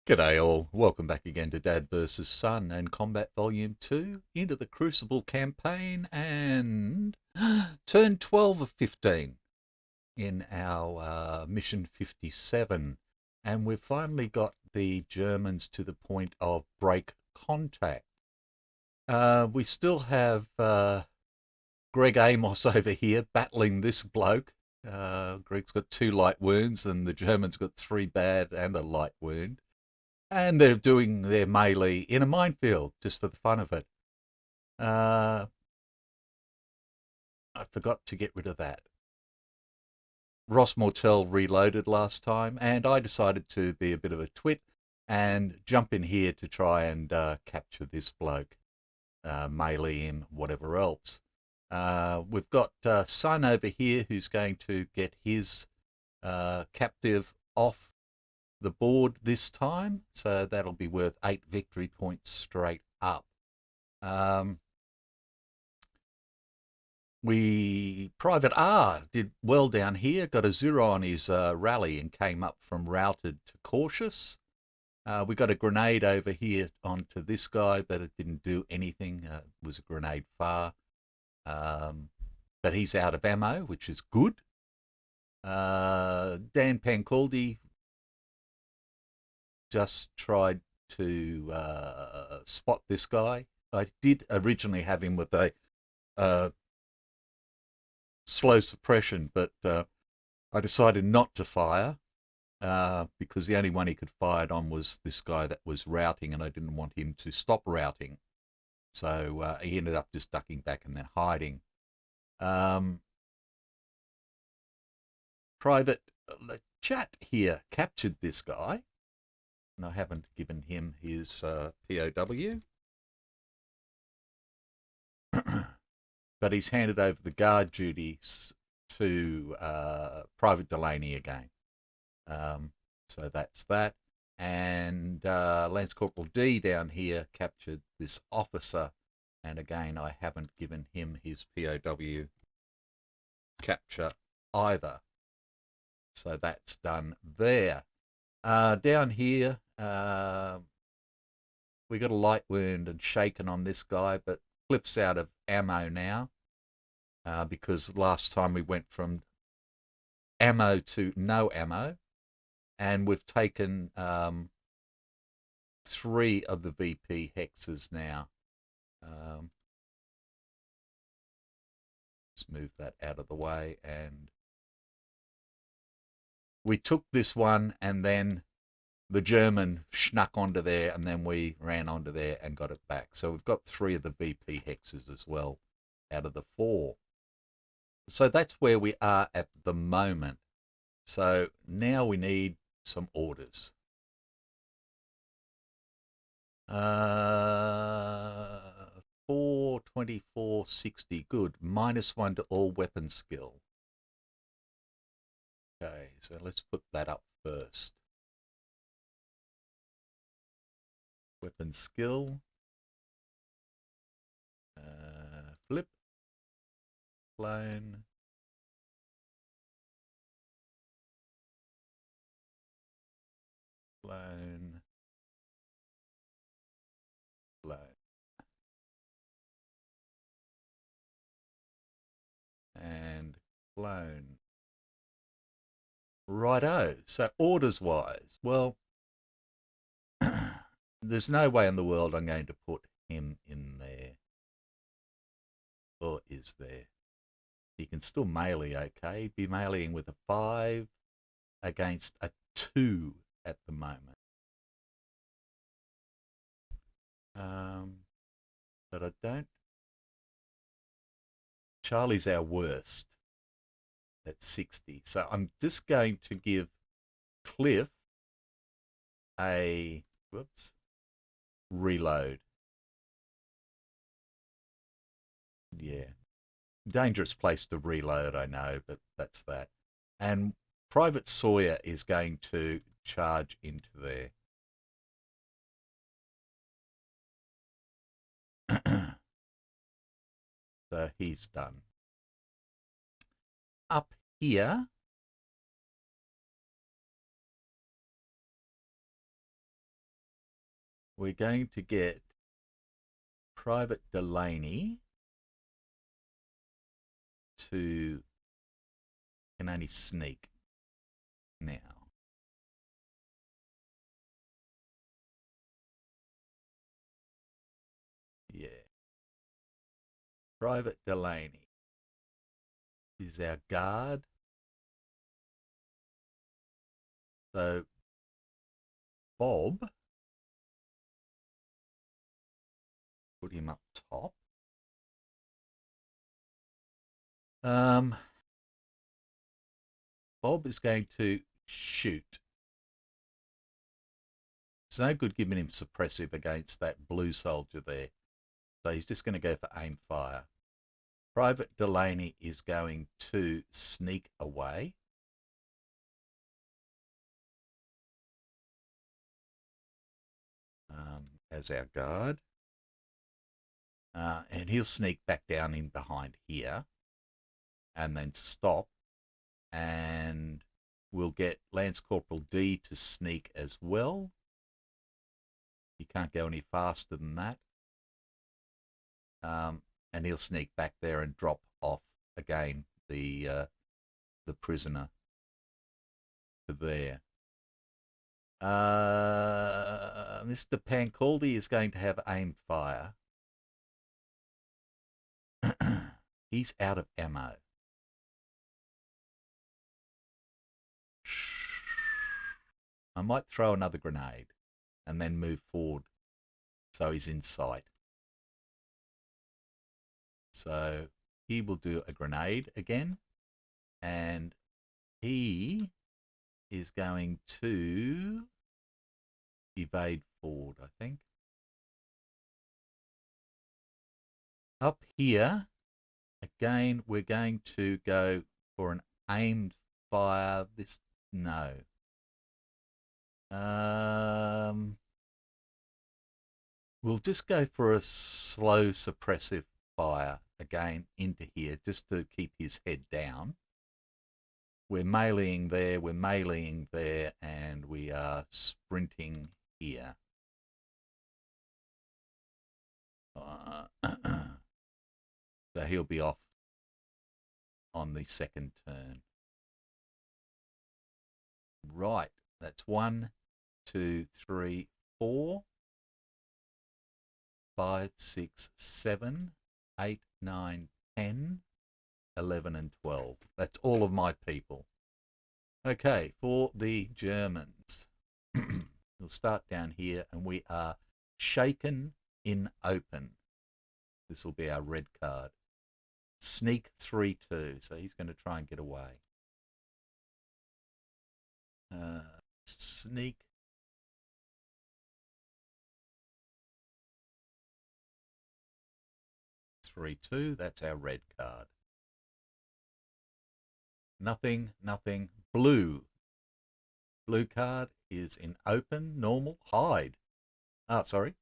G'day all, welcome back again to Dad vs Son and Combat Volume 2 into the Crucible campaign and turn 12 of 15 in our mission 57, and we've finally got the Germans to the point of break contact. We still have Greg Amos over here battling this bloke. Greg's got 2 light wounds and the Germans got 3 bad and a light wound. And they're doing their melee in a minefield, just for the fun of it. I forgot to get rid of that. Ross Mortel reloaded last time, and I decided to be a bit of a twit and jump in here to try and capture this bloke, melee him, whatever else. We've got Sun over here who's going to get his captive off the board this time, so that'll be worth 8 victory points straight up. Private R did well down here, got a 0 on his rally and came up from routed to cautious. We got a grenade over here onto this guy, but it didn't do anything. It was a grenade far, but he's out of ammo, which is good. Dan Pancaldi just tried to spot this guy. I did originally have him with a slow suppression, but I decided not to fire because the only one he could fire it on was this guy that was routing, and I didn't want him to stop routing. So he ended up just ducking back and then hiding. Private Chat here captured this guy, and I haven't given him his POW. But he's handed over the guard duties to Private Delaney again. So that's that. And Lance Corporal D down here captured this officer, and again I haven't given him his POW capture either. So that's done there. Down here, we got a light wound and shaken on this guy, but Cliff's out of ammo now because last time we went from ammo to no ammo, and we've taken 3 of the VP hexes now. Let's move that out of the way, and we took this one, and then the German snuck onto there, and then we ran onto there and got it back. So we've got 3 of the VP hexes as well out of the 4. So that's where we are at the moment. So now we need some orders. 42460, good. -1 to all weapon skill. Okay, so let's put that up first. Weapon skill. Flip. Clone. Clone. Clone. And clone. Righto. So orders wise, well, there's no way in the world I'm going to put him in there. Or is there? He can still melee, okay? He'd be meleeing with a 5 against a 2 at the moment. But I don't. Charlie's our worst at 60. So I'm just going to give Cliff a reload. Yeah. Dangerous place to reload, I know, but that's that. And Private Sawyer is going to charge into there. So he's done. Up here, we're going to get Private Delaney to can only sneak now. Yeah. Private Delaney is our guard. So Bob, put him up top. Bob is going to shoot. It's no good giving him suppressive against that blue soldier there. So he's just going to go for aim fire. Private Delaney is going to sneak away. As our guard. And he'll sneak back down in behind here and then stop. And we'll get Lance Corporal D to sneak as well. He can't go any faster than that. And he'll sneak back there and drop off again the prisoner to there. Mr. Pancaldi is going to have aim fire. He's out of ammo. I might throw another grenade and then move forward so he's in sight. So he will do a grenade again, and he is going to evade forward, I think. Up here, again, we're going to go for an aimed fire. No. We'll just go for a slow suppressive fire again into here just to keep his head down. We're meleeing there, and we are sprinting here. So he'll be off on the second turn. Right, that's 1, 2, 3, 4, 5, 6, 7, 8, 9, 10, 11, and 12. That's all of my people. Okay, for the Germans, we'll start down here, and we are shaken in open. This will be our red card. Sneak 3-2, so he's going to try and get away. Sneak 3-2, that's our red card. Nothing, nothing. Blue. Blue card is in open, normal, hide. Sorry.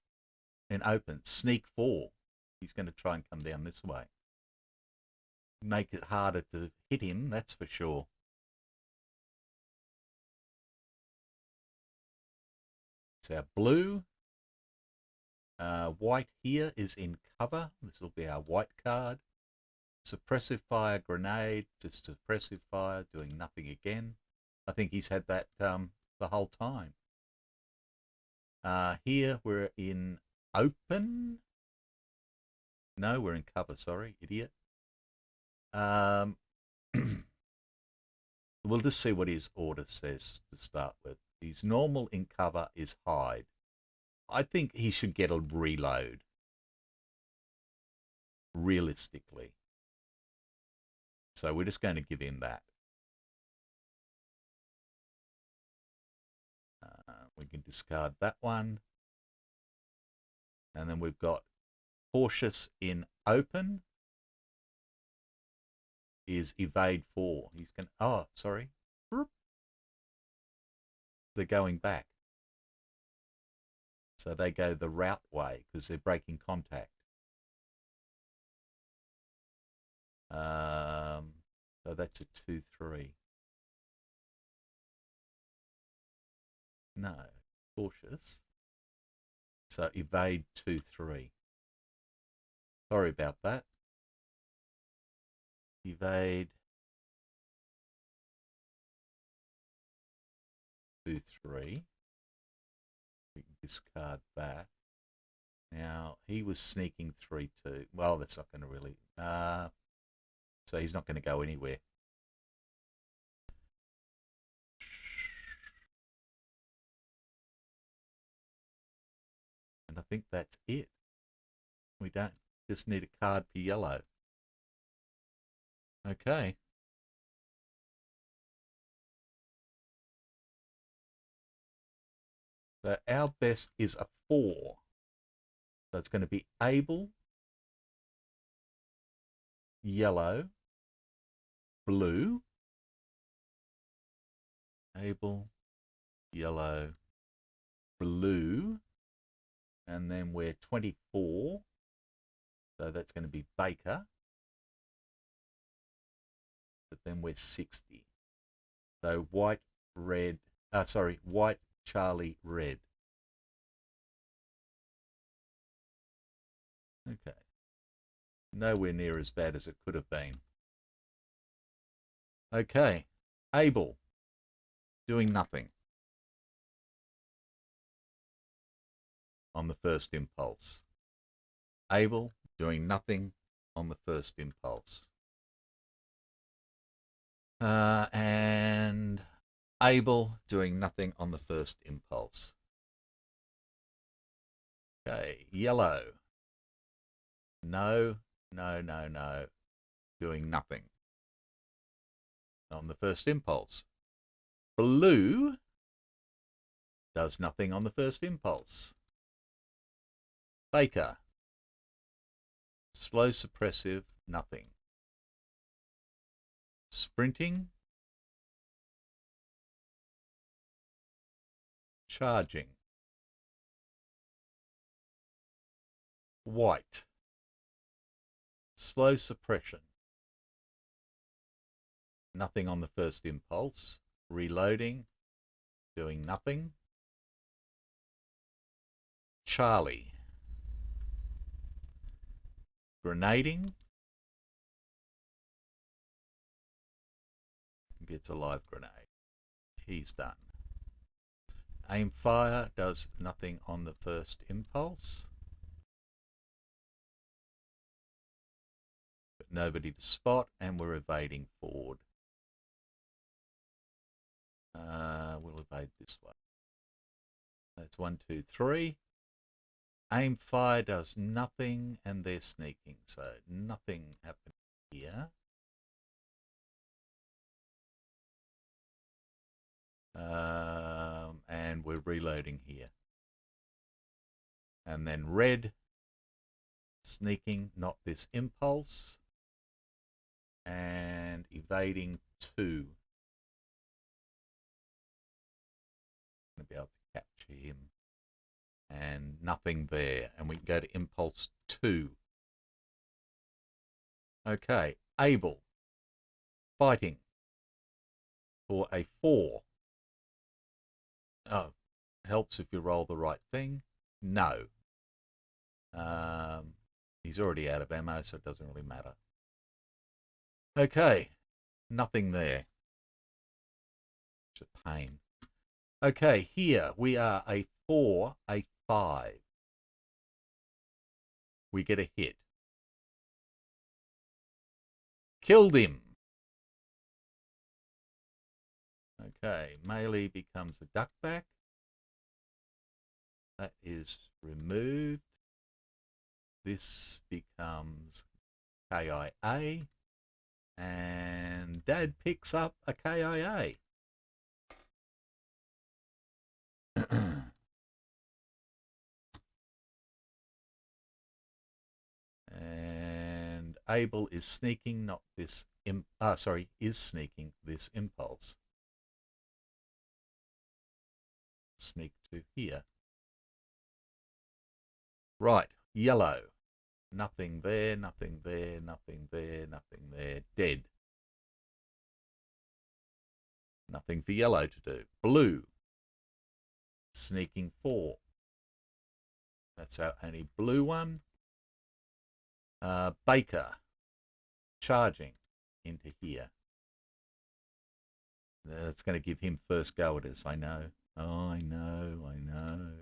In open, sneak 4. He's going to try and come down this way. Make it harder to hit him, that's for sure. So our blue. White here is in cover. This will be our white card. Suppressive fire grenade, just suppressive fire, doing nothing again. I think he's had that the whole time. Here we're in open. No, we're in cover, sorry, idiot. We'll just see what his order says to start with. His normal in cover is hide. I think he should get a reload, realistically. So we're just going to give him that. We can discard that one. And then we've got cautious in open is evade 4. He's going to, oh, sorry. They're going back. So they go the route way because they're breaking contact. So that's a 2-3. No, cautious. So evade 2-3. Sorry about that. Evade 2-3. We can discard that. Now, he was sneaking 3-2. Well, that's not going to really... so he's not going to go anywhere. And I think that's it. We don't just need a card for yellow. Okay. So our best is a 4. So it's going to be able, yellow, blue, able, yellow, blue, and then we're 24. So that's going to be Baker. But then we're 60. So white, red, white, Charlie, red. Okay. Nowhere near as bad as it could have been. Okay. Able. Doing nothing. On the first impulse. Able. Doing nothing on the first impulse. And able. Doing nothing on the first impulse. Okay. Yellow. No, no, no, no. Doing nothing on the first impulse. Blue does nothing on the first impulse. Baker. Slow suppressive, nothing. Sprinting. Charging. White. Slow suppression. Nothing on the first impulse. Reloading. Doing nothing. Charlie. Grenading. Gets a live grenade. He's done. Aim fire does nothing on the first impulse. But nobody to spot, and we're evading forward. We'll evade this way. That's 1, 2, 3. Aim fire does nothing, and they're sneaking, so nothing happened here. And we're reloading here. And then red, sneaking, not this impulse, and evading 2. Going to be able to capture him. And nothing there. And we can go to impulse 2. Okay, able, fighting for a 4. Oh, helps if you roll the right thing. No. He's already out of ammo, so it doesn't really matter. Okay, nothing there. It's a pain. Okay, here we are a 4, a 5. We get a hit. Killed him. Okay, melee becomes a duckback. That is removed. This becomes KIA. And Dad picks up a KIA. And Abel is sneaking, not this. Is sneaking this impulse. Sneak to here. Right, yellow. Nothing there, nothing there, nothing there, nothing there. Dead. Nothing for yellow to do. Blue. Sneaking 4. That's our only blue one. Baker. Charging into here. That's going to give him first go at us, I know. Oh, I know.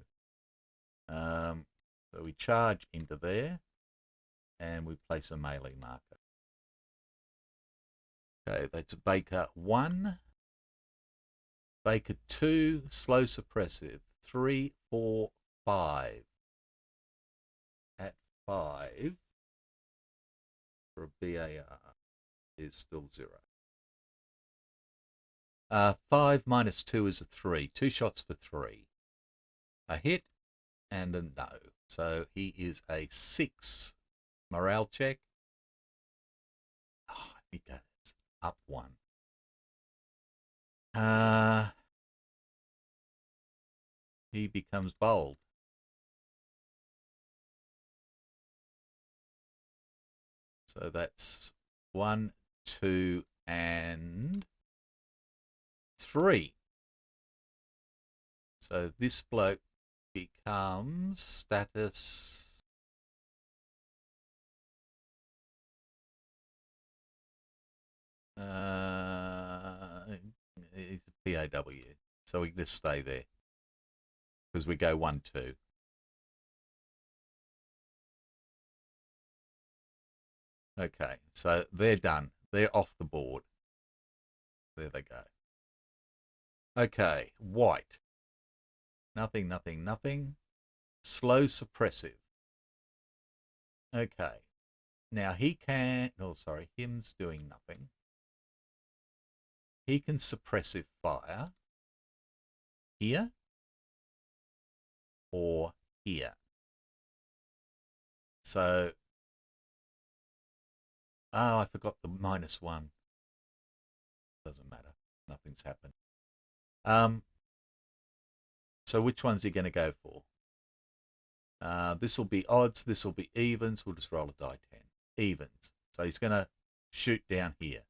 So we charge into there, and we place a melee marker. Okay, that's Baker 1. Baker 2, slow suppressive. 3, 4, 5. At 5, for a BAR, is still 0. 5 minus 2 is a 3. 2 shots for 3. A hit and a no. So he is a 6. Morale check. Oh, he goes up 1. He becomes bold. So that's 1, 2, and 3. So this bloke becomes status he's a PAW. So we can just stay there because we go 1, 2. Okay, so they're done. They're off the board. There they go. Okay, white. Nothing, nothing, nothing. Slow suppressive. Okay. Now he can, oh sorry, him's doing nothing. He can suppressive fire here or here. So, oh, I forgot the -1. Doesn't matter. Nothing's happened. So which one's he going to go for? This will be odds. This will be evens. We'll just roll a die 10. Evens. So he's going to shoot down here.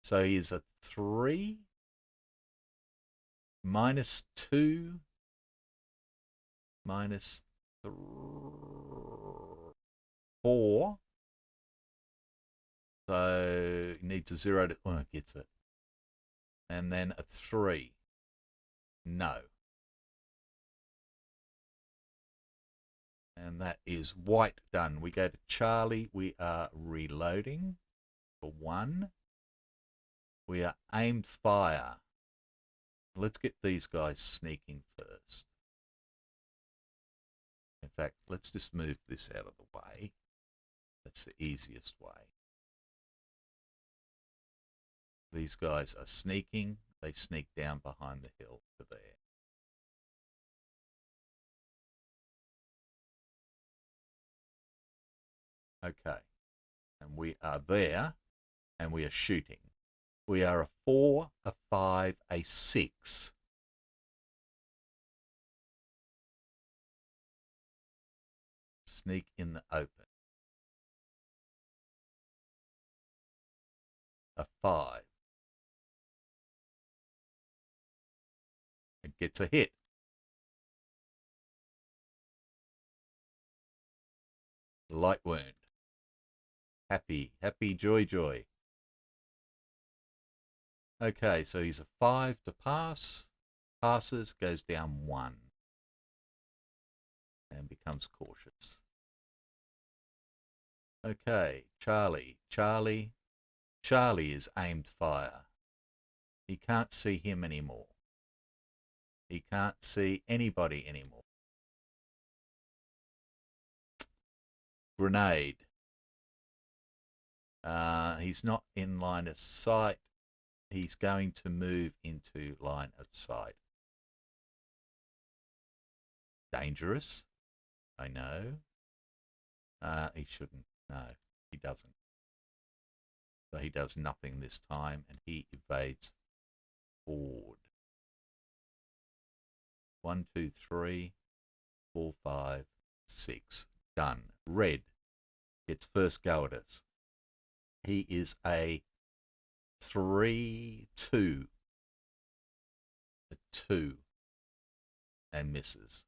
So he is a 3 -2 -4. So he needs a 0 to, oh, gets it. And then a 3. No. And that is white done. We go to Charlie. We are reloading for 1. We are aimed fire. Let's get these guys sneaking first. In fact, let's just move this out of the way. That's the easiest way. These guys are sneaking. They sneak down behind the hill to there. Okay. And we are there, and we are shooting. We are a 4, a 5, a 6. Sneak in the open. A 5. It gets a hit. Light wound. Happy, happy, joy, joy. Okay, so he's a 5 to pass. Passes, goes down 1. And becomes cautious. Okay, Charlie. Charlie is aimed fire. He can't see him anymore. He can't see anybody anymore. Grenade. He's not in line of sight. He's going to move into line of sight. Dangerous. I know. He shouldn't. No, he doesn't. So he does nothing this time, and he evades forward. 1, 2, 3, 4, 5, 6. Done. Red. gets first go at us. He is a 3-2. A 2 and misses.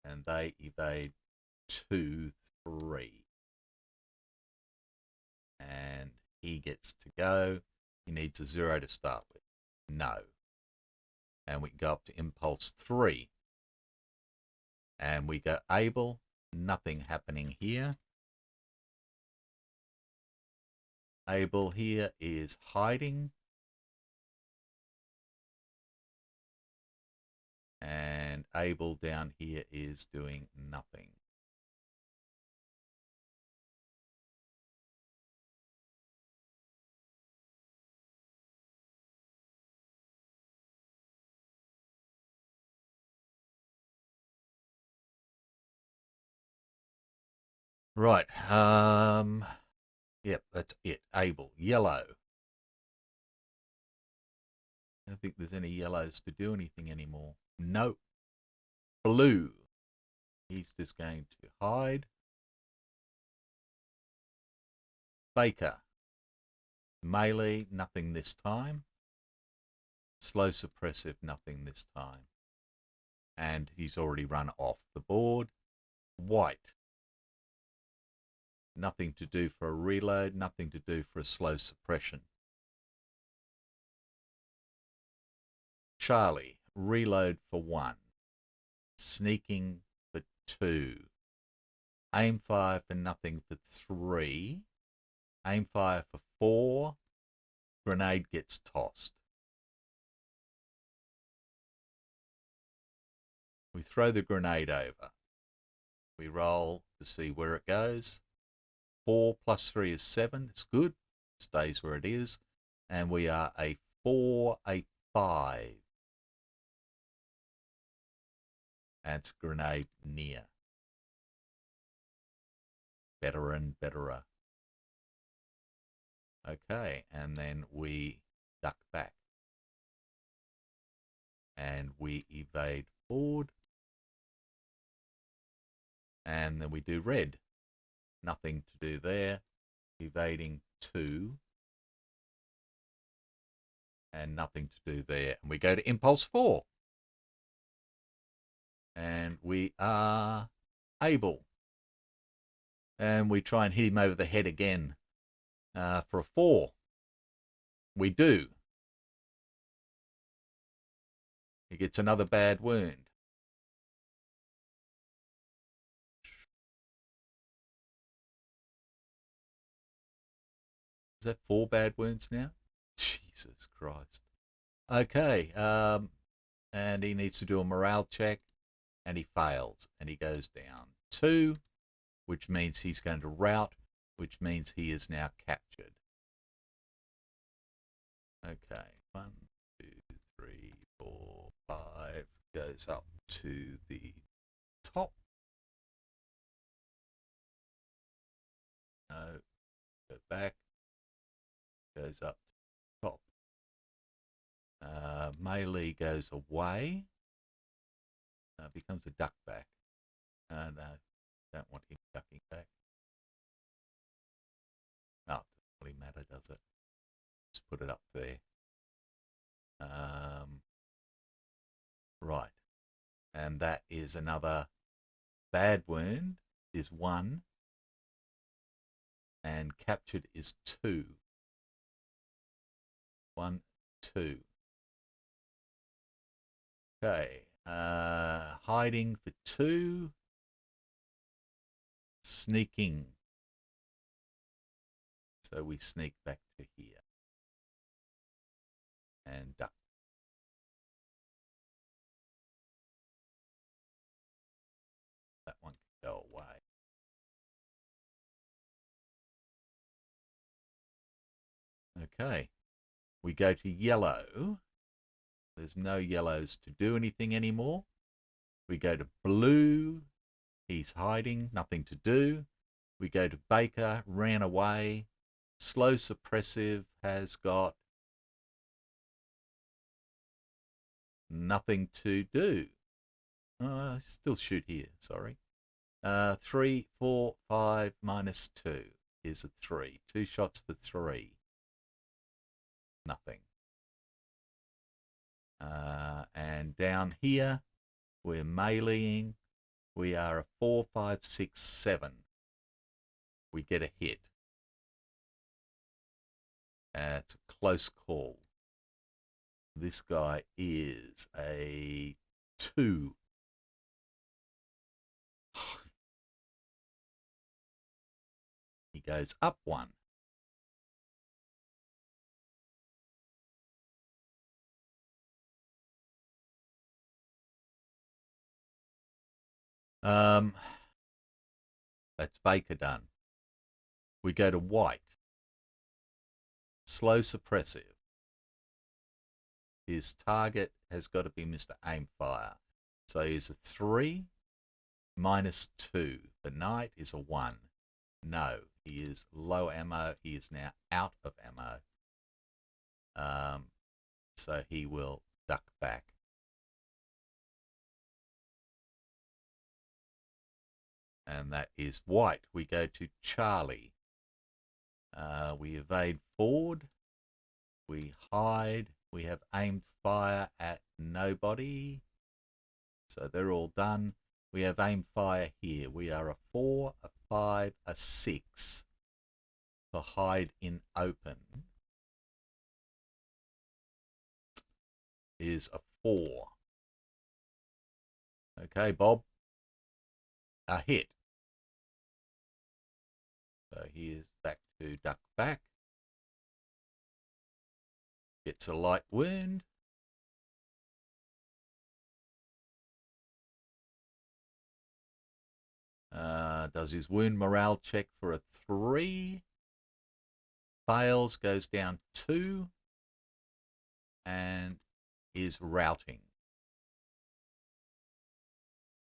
And they evade 2-3. And he gets to go. He needs a 0 to start with. No. And we go up to impulse 3. And we go able. Nothing happening here. Able here is hiding. And able down here is doing nothing. Right. Yep, that's it. Able. Yellow. I don't think there's any yellows to do anything anymore. No. Blue. He's just going to hide. Baker. Melee, nothing this time. Slow suppressive, nothing this time. And he's already run off the board. White. Nothing to do for a reload, nothing to do for a slow suppression. Charlie, reload for 1. Sneaking for 2. Aim fire for nothing for 3. Aim fire for 4. Grenade gets tossed. We throw the grenade over. We roll to see where it goes. 4 plus 3 is 7. It's good. Stays where it is. And we are a 4, a 5. And it's grenade near. Better and betterer. Okay, and then we duck back. And we evade forward. And then we do red. Nothing to do there. Evading 2. And nothing to do there. And we go to impulse 4. And we are able. And we try and hit him over the head again for a 4. We do. He gets another bad wound. Is that 4 bad wounds now? Jesus Christ. Okay, and he needs to do a morale check, and he fails, and he goes down 2, which means he's going to rout, which means he is now captured. Okay, 1, 2, 3, 4, 5, goes up to the top. No, go back, goes up to the top. Melee goes away, becomes a duck back. No, don't want him ducking back. No, it doesn't really matter, does it? Just put it up there. Right, and that is another bad wound is 1, and captured is 2. 1, 2. Okay, hiding for 2, sneaking. So we sneak back to here and duck. That one can go away. Okay, we go to yellow. There's no yellows to do anything anymore. We go to blue. He's hiding, nothing to do. We go to Baker, ran away. Slow suppressive has got nothing to do. Still shoot here, sorry. 3, 4, 5 minus 2 is a 3. 2 shots for 3. Nothing. And down here, we're meleeing. We are a 4, 5, 6, 7. We get a hit. It's a close call. This guy is a 2. He goes up 1. That's Baker done. We go to white. Slow suppressive. His target has got to be Mr. Aimfire. So he's a 3 minus 2. The knight is a 1. No, he is low ammo. He is now out of ammo. So he will duck back. And that is white. We go to Charlie. We evade forward. We hide. We have aimed fire at nobody. So they're all done. We have aimed fire here. We are a 4, a 5, a 6 for hide in open is a 4. Okay, Bob. A hit. So he is back to duck back. Gets a light wound. Does his wound morale check for a 3. Fails, goes down 2. And is routing.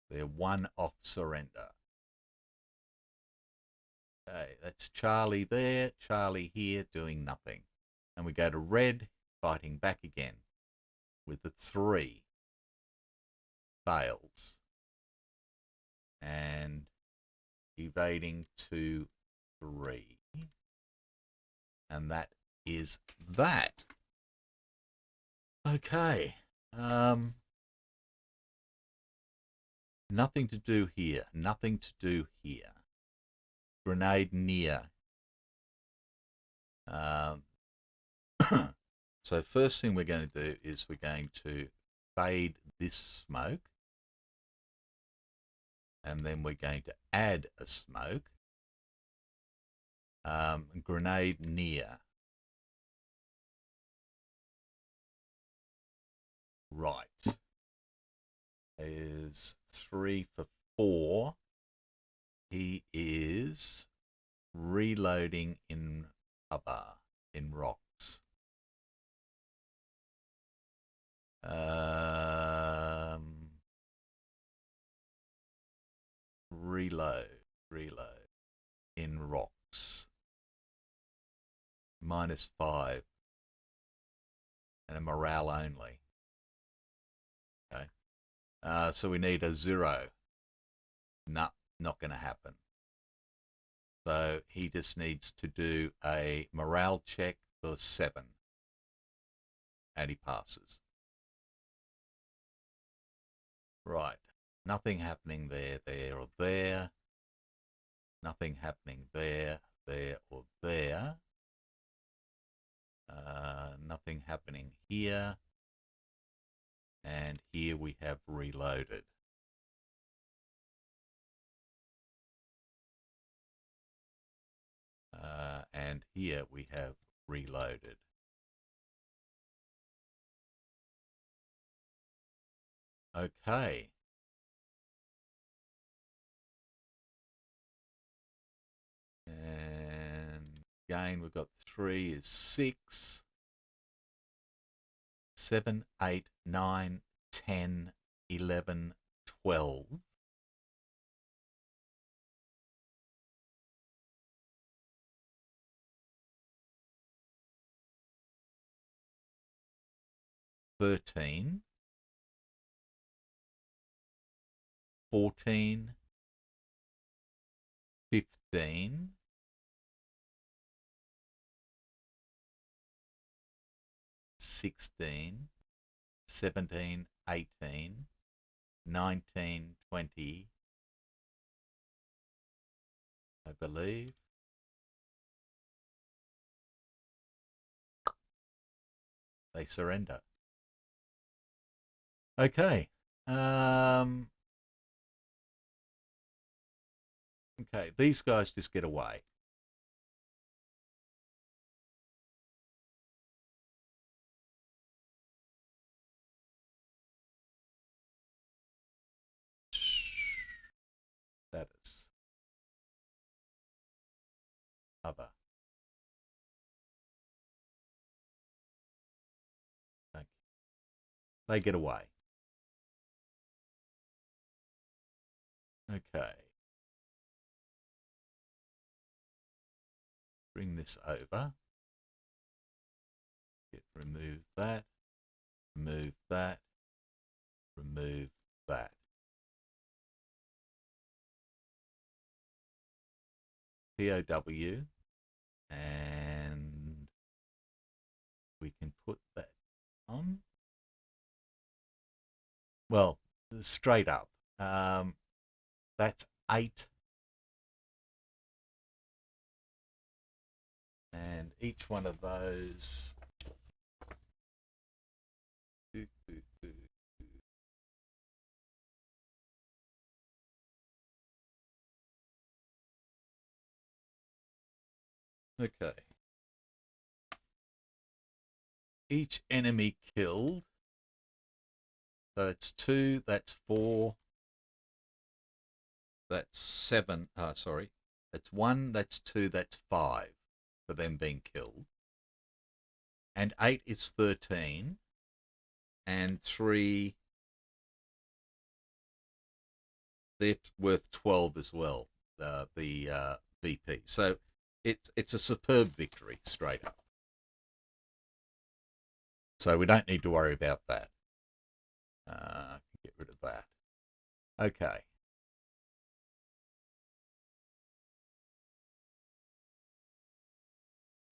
They're 1 off surrender. Okay, that's Charlie there, Charlie here doing nothing. And we go to red, fighting back again with the 3. Fails. And evading to 3. And that is that. Okay. Nothing to do here. Nothing to do here. Grenade near. So first thing we're going to do is we're going to fade this smoke. And then we're going to add a smoke. Grenade near. Right. Is 3 for 4. He is reloading in cover, in rocks. Reload in rocks. -5 and a morale only. Okay. So we need a 0. No, not going to happen. So he just needs to do a morale check for 7. And he passes. Right. Nothing happening there, there, or there. Nothing happening there, there, or there. Nothing happening here. And here we have reloaded. And here we have reloaded. Okay. And again, we've got 3 is 6. 7, 8, 9, 10, 11, 12. $13, 14, 15, 16, 17, 18, 19, 20, I believe. They surrender. Okay. Okay, these guys just get away. Status. Other. Okay. They get away. Okay. Bring this over. Remove that. Remove that. Remove that. POW. And we can put that on. Well, straight up. That's 8. And each one of those. Okay. Each enemy killed. So it's 2, that's 4, that's 7. Sorry. That's 1, that's 2, that's 5 for them being killed. And 8 is 13. And 3, they're worth 12 as well, the VP. So it's a superb victory, straight up. So we don't need to worry about that. Get rid of that. Okay.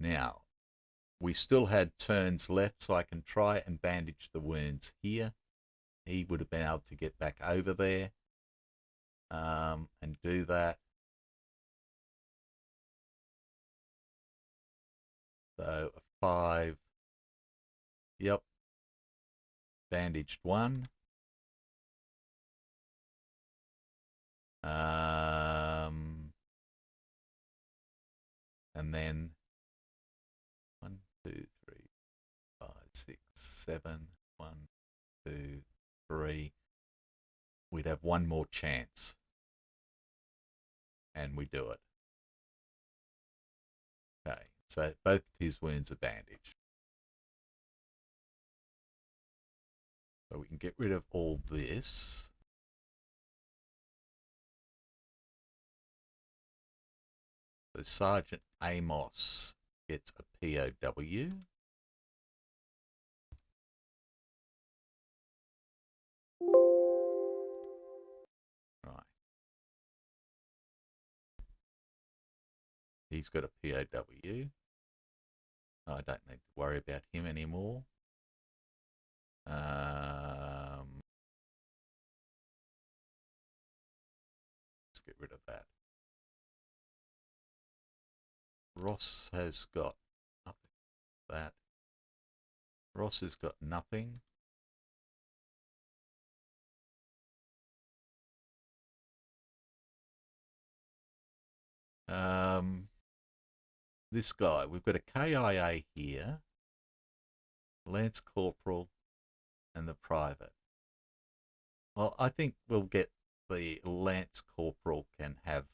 Now, we still had turns left, so I can try and bandage the wounds here. He would have been able to get back over there and do that. So a 5. Yep. Bandaged 1. And then 1, 2, 3, 5, 6, 7. 1, 2, 3. We'd have one more chance. And we do it. Okay, so both of his wounds are bandaged. So we can get rid of all this. So Sergeant Amos gets a POW. Right. He's got a POW. I don't need to worry about him anymore. Let's get rid of that. Ross has got nothing. That. Ross has got nothing. This guy, we've got a KIA here, Lance Corporal, and the private. Well, I think we'll get the Lance Corporal can have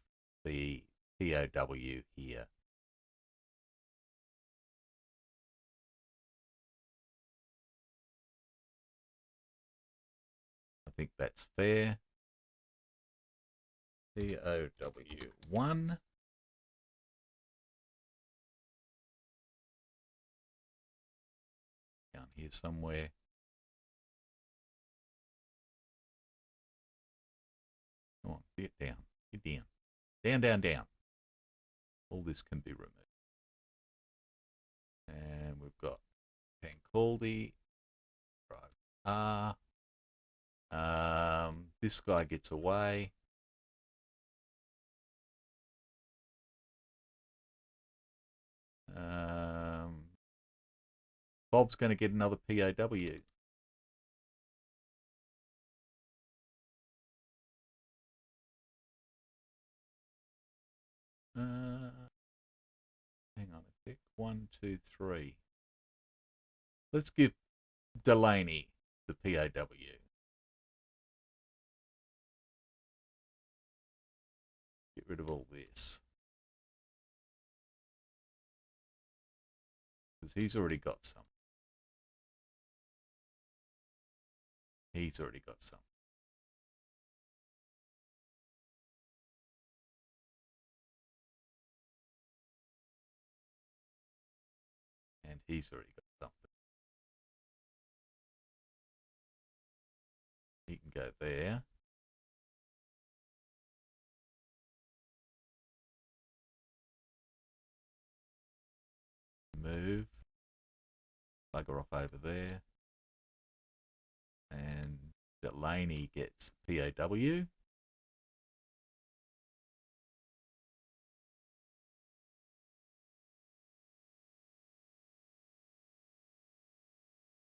the POW here. I think that's fair. POW 1. Down here somewhere. Come on, get down. Get down. Down, down, down. All this can be removed. And we've got Pancaldi, right? This guy gets away. Bob's going to get another POW. Hang on a sec. 1, 2, 3. Let's give Delaney the POW. Get rid of all this. Because he's already got some. He's already got some. And he's already got something. He can go there. Move. Bugger off over there. And Delaney gets POW.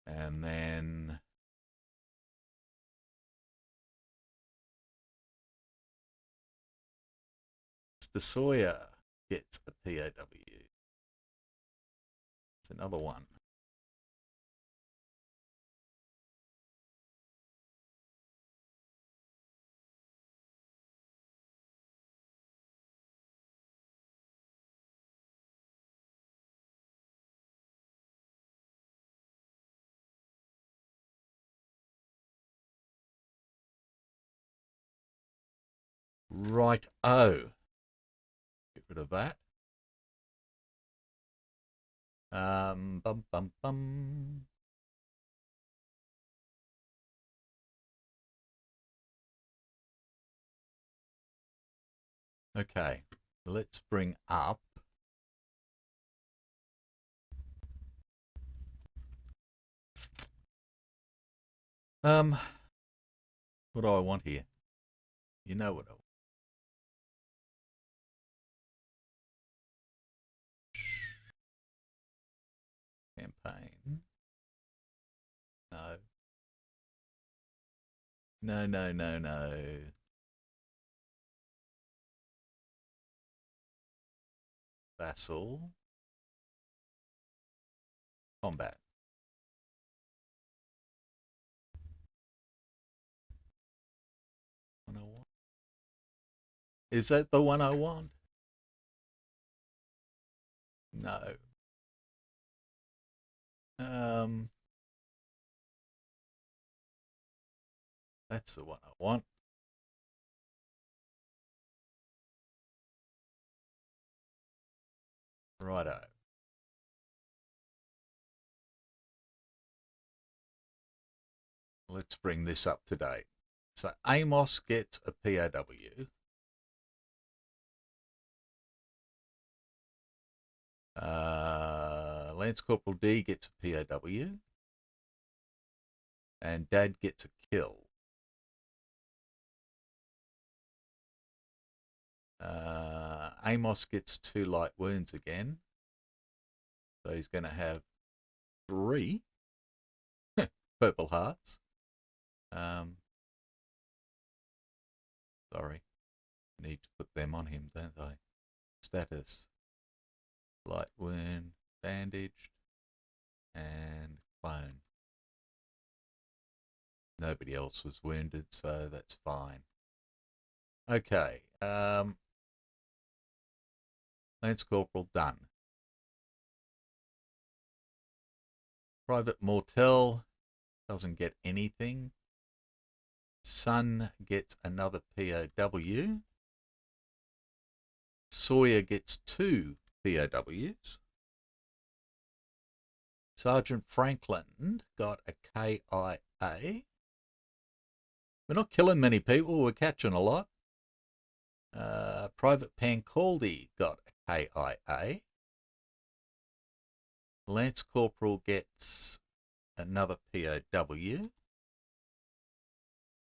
And then Mr. Sawyer gets a POW. It's another one. Right-o. Get rid of that. Bum, bum, bum. Okay, let's bring up what do I want here? You know what I want. Campaign. No. No, no, no, no. Vassal. Combat. One I want. Is that the one I want? No. That's the one I want. Righto. Let's bring this up to date. So Amos gets a POW. Lance Corporal D gets a POW. And Dad gets a kill. Amos gets 2 light wounds again. So he's going to have 3 purple hearts. Sorry. Need to put them on him, don't I? Status. Light wound, bandaged, and clone. Nobody else was wounded, so that's fine. Okay. Lance Corporal done. Private Mortel doesn't get anything. Son gets another POW. Sawyer gets 2 POWs. Sergeant Franklin got a KIA. We're not killing many people, we're catching a lot. Private Pancaldi got KIA. Lance Corporal gets another POW.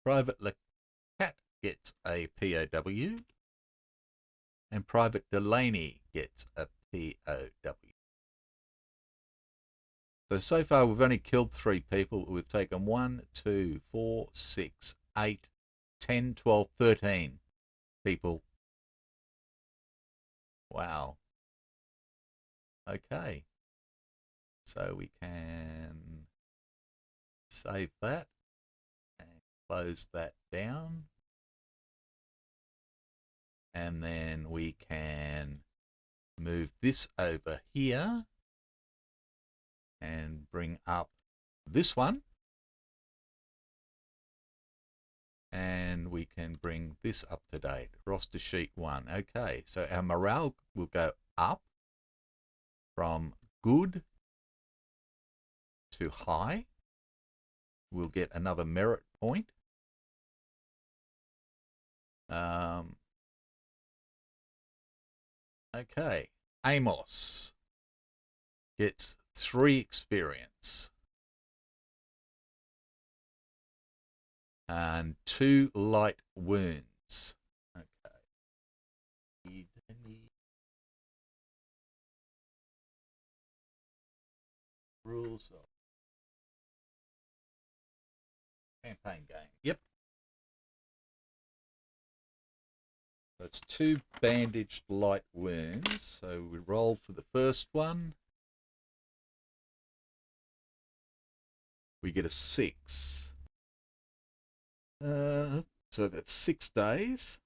Private Lecat gets a POW. And Private Delaney gets a POW. So far we've only killed 3 people. We've taken 1, 2, 4, 6, 8, 10, 12, 13 people. Wow. Okay. So we can save that and close that down. And then we can move this over here and bring up this one. And we can bring this up to date. Roster sheet 1. Okay, so our morale will go up from good to high. We'll get another merit point. Okay, Amos gets 3 experience and 2 light wounds. Okay. Rules of campaign game. Yep. That's 2 bandaged light wounds. So we roll for the first one. We get a 6. So that's 6 days.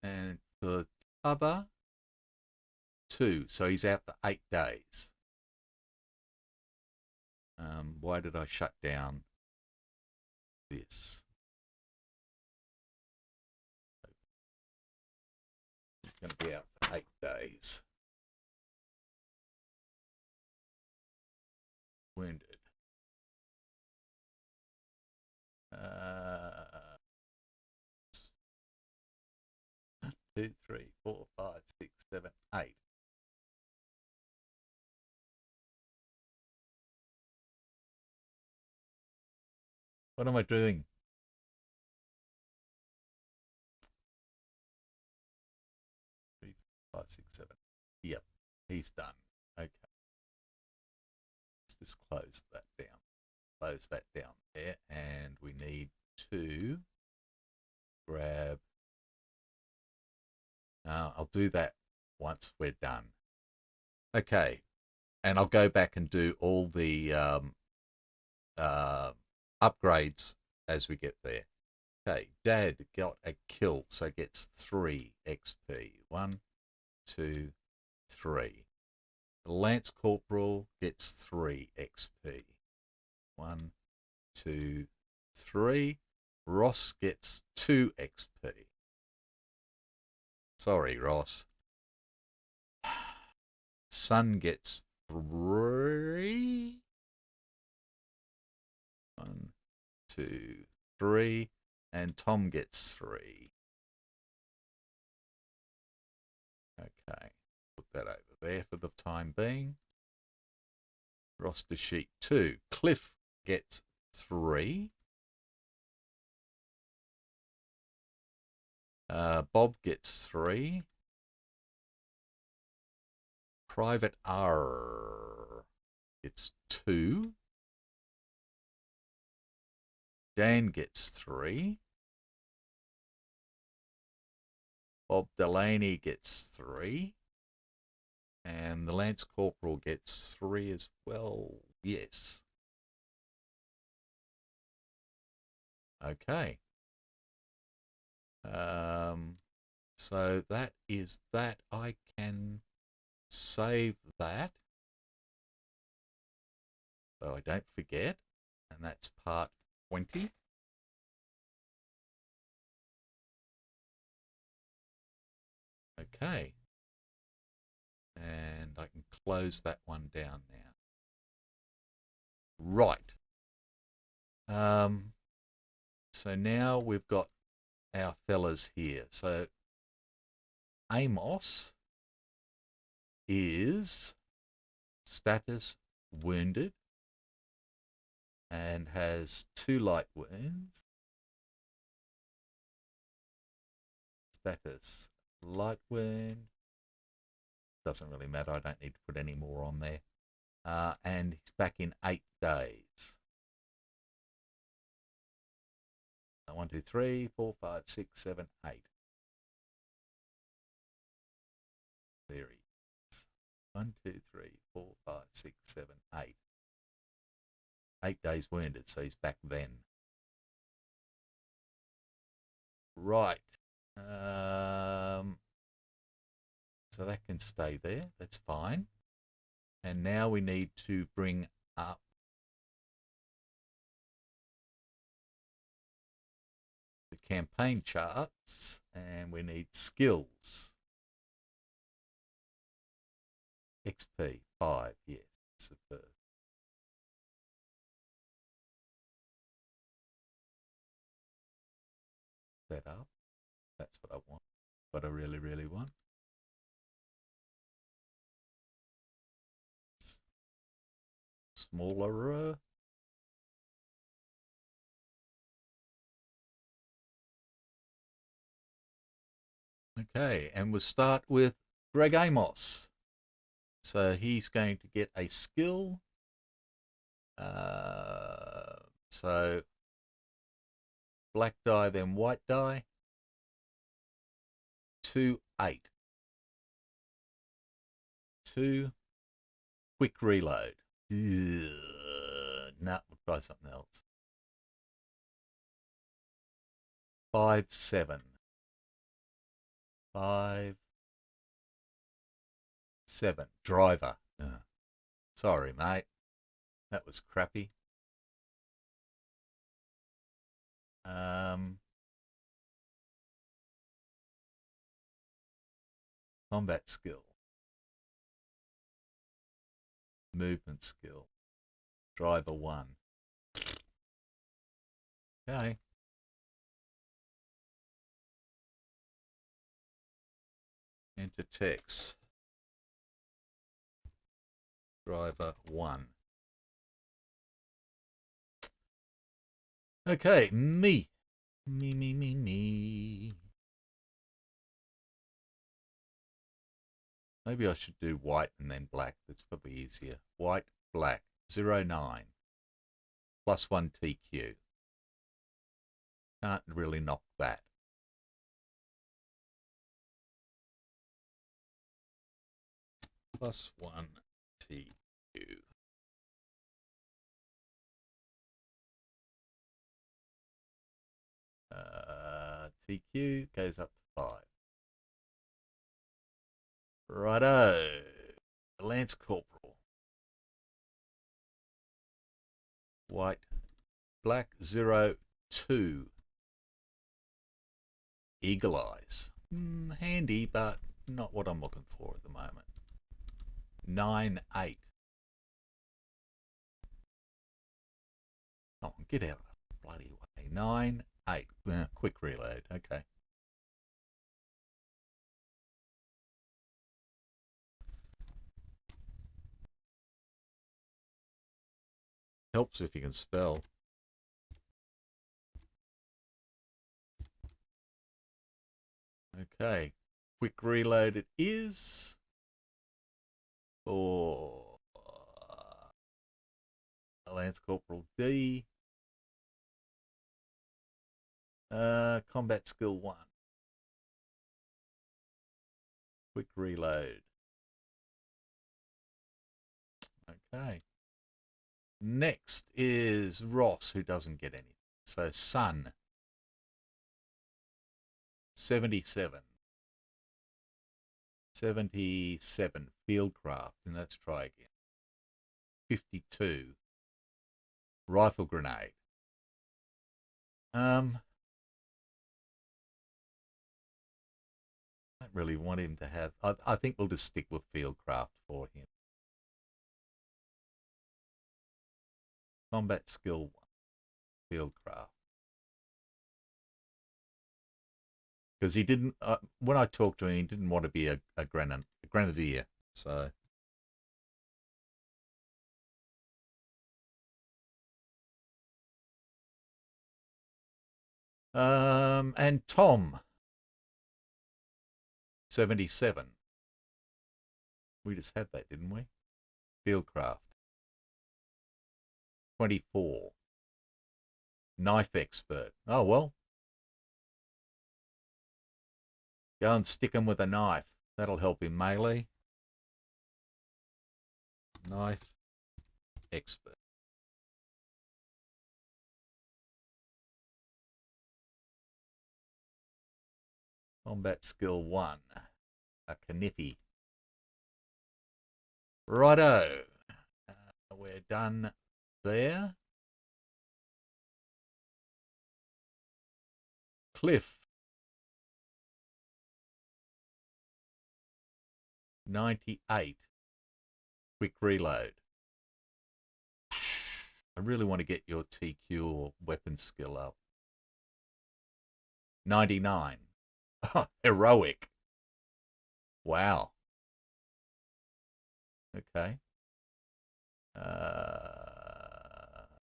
And for the other, 2. So he's out for 8 days. Why did I shut down this? He's going to be out for 8 days. Wounded. 2, 3, 4, 5, 6, 7, 8. What am I doing? 3, 4, 5, 6, 7. Yep, he's done. Okay. Let's just close that down. Close that down there, and we need to grab. I'll do that once we're done. Okay, and I'll go back and do all the upgrades as we get there. Okay, Dad got a kill, so gets 3 XP. 1, 2, 3. Lance Corporal gets 3 XP. 1, 2, 3. Ross gets 2 XP. Sorry, Ross. Son gets 3. 1, 2, 3. And Tom gets 3. Okay, put that over there for the time being. Roster sheet 2. Cliff gets 3. Bob gets 3. Private R gets 2. Dan gets 3. Bob Delaney gets 3. And the Lance Corporal gets 3 as well. Yes. Okay. So that is that. I can save that so I don't forget. And that's part 20. Okay. And I can close that one down now. Right. So now we've got our fellas here. So Amos is status wounded and has 2 light wounds. Status light wound. Doesn't really matter. I don't need to put any more on there. And he's back in 8 days. 1, 2, 3, 4, 5, 6, 7, 8. There he is. 1, 2, 3, 4, 5, 6, 7, 8. 8 days wounded, so he's back then. Right. So that can stay there. That's fine. And now we need to bring up the campaign charts, and we need skills. XP 5, yes, that's the first. That up. That's what I want. What I really, really want. Smaller. Okay, and we'll start with Greg Amos. So he's going to get a skill. So black die, then white die. 2, 8. 2, quick reload. Nah, we'll try something else. 5, 7. 5, 7. Driver. Sorry, mate. That was crappy. Combat skill. Movement skill. Driver 1. Okay. Enter text. Driver 1. Okay, me. Me. Maybe I should do white and then black. That's probably easier. White, black. 09. +1 TQ. Can't really knock that. +1 TQ. TQ goes up to 5. Righto. Lance Corporal. White, black, 02. Eagle Eyes. Handy, but not what I'm looking for at the moment. 9, 8. Oh, get out of the bloody way. 9, 8. Quick reload. Okay. Helps if you can spell. Okay. Quick reload it is. For Lance Corporal D. Combat skill 1. Quick reload. Okay. Next is Ross, who doesn't get anything. So Sun. 77. 77. Fieldcraft. And let's try again. 52. Rifle grenade. I don't really want him to have. I think we'll just stick with Fieldcraft for him. Combat skill 1. Fieldcraft. because he didn't. When I talked to him, he didn't want to be a grenadier. So, and Tom, 77. We just had that, didn't we? Fieldcraft, 24. Knife expert. Oh well, go and stick him with a knife. That'll help him melee. Knife expert. Combat skill 1. A Kniffy. Righto. We're done there. Cliff. 98. Quick reload. I really want to get your TQ or weapon skill up. 99. Heroic. Wow. Okay.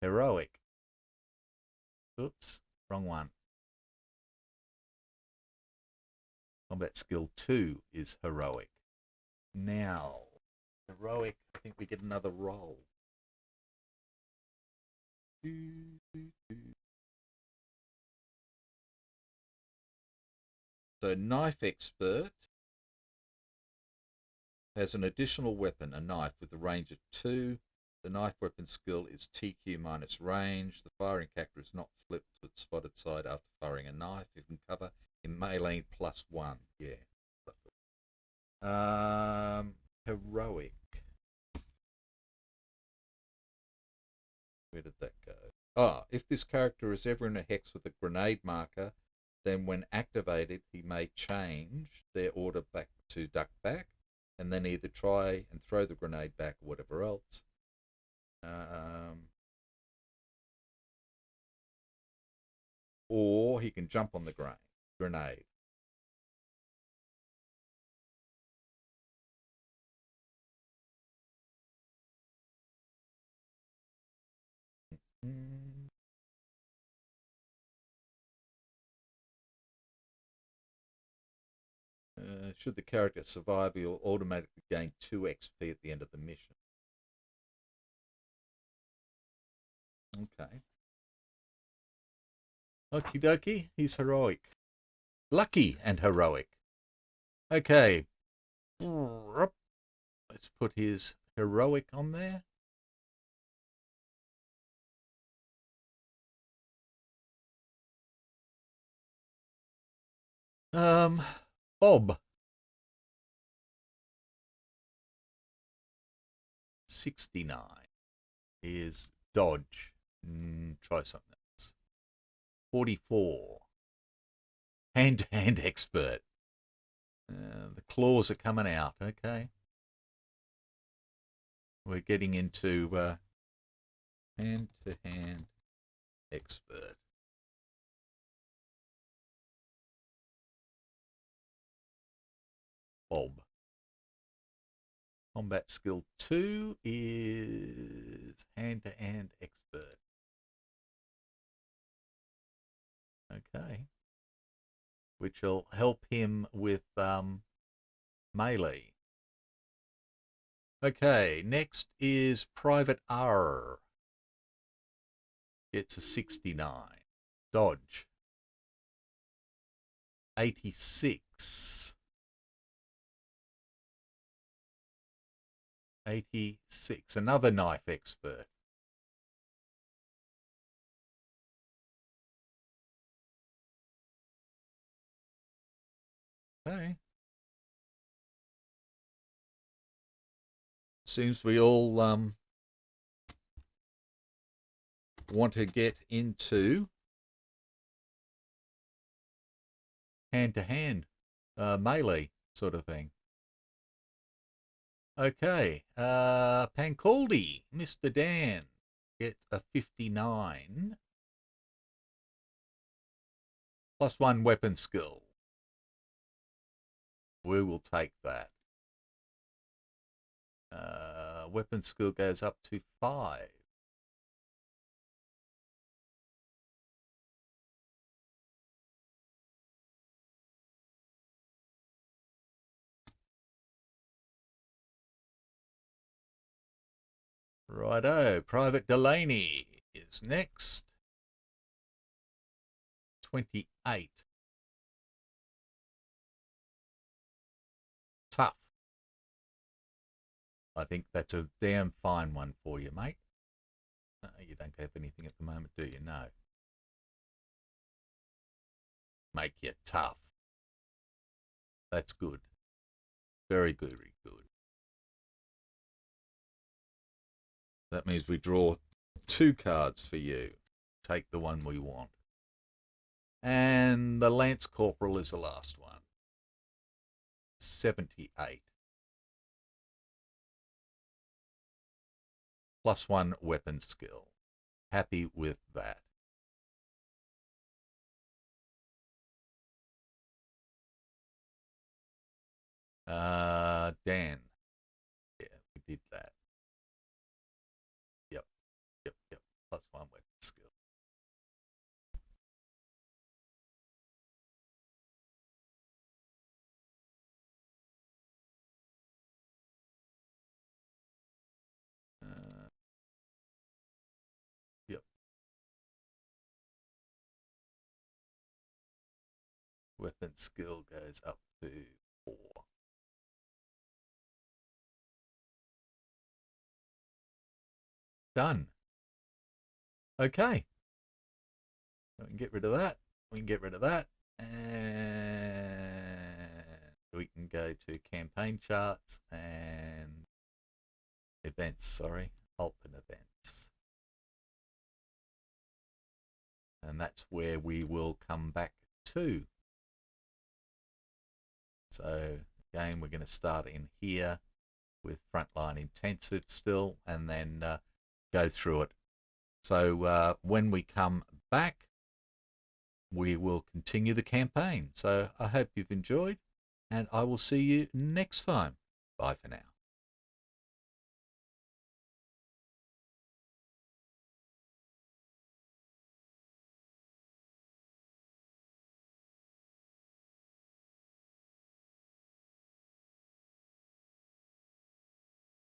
Heroic. Oops, wrong one. Combat skill 2 is heroic. Now, heroic, I think we get another roll. So, knife expert has an additional weapon, a knife, with a range of 2. The knife weapon skill is TQ minus range. The firing character is not flipped to its spotted side after firing a knife. You can cover in melee +1. Yeah. Heroic. Where did that go? Oh, if this character is ever in a hex with a grenade marker, then when activated, he may change their order back to duck back, and then either try and throw the grenade back or whatever else. Or he can jump on the grenade. Should the character survive, he'll automatically gain 2 XP at the end of the mission. Okay. Okie dokie, he's heroic. Lucky and heroic. Okay. Let's put his heroic on there. Bob. 69 is dodge. Try something else. 44. Hand-to-hand expert. The claws are coming out. Okay. We're getting into hand-to-hand expert. Bob. Combat skill 2 is hand-to-hand expert. Okay. Which will help him with melee. Okay, next is Private R. It's a 69. Dodge. 86. 86. Another knife expert. Okay. Seems we all want to get into hand-to-hand melee sort of thing. Okay, Pancaldi, Mr. Dan, gets a 59. +1 weapon skill. We will take that. Weapon skill goes up to 5. Righto, Private Delaney is next. 28. Tough. I think that's a damn fine one for you, mate. You don't have anything at the moment, do you? No. Make you tough. That's good. Very good, very good. That means we draw 2 cards for you. Take the one we want. And the Lance Corporal is the last one. 78. +1 weapon skill. Happy with that. Dan. Yeah, we did that. Yep. +1 weapon skill. Yep. Weapon skill goes up to 4. Done. Okay. We can get rid of that. We can get rid of that. And we can go to campaign charts and events, sorry. Open events. And that's where we will come back to. So again, we're going to start in here with Frontline Intensive still, and then go through it. So when we come back, we will continue the campaign. So I hope you've enjoyed, and I will see you next time. Bye for now.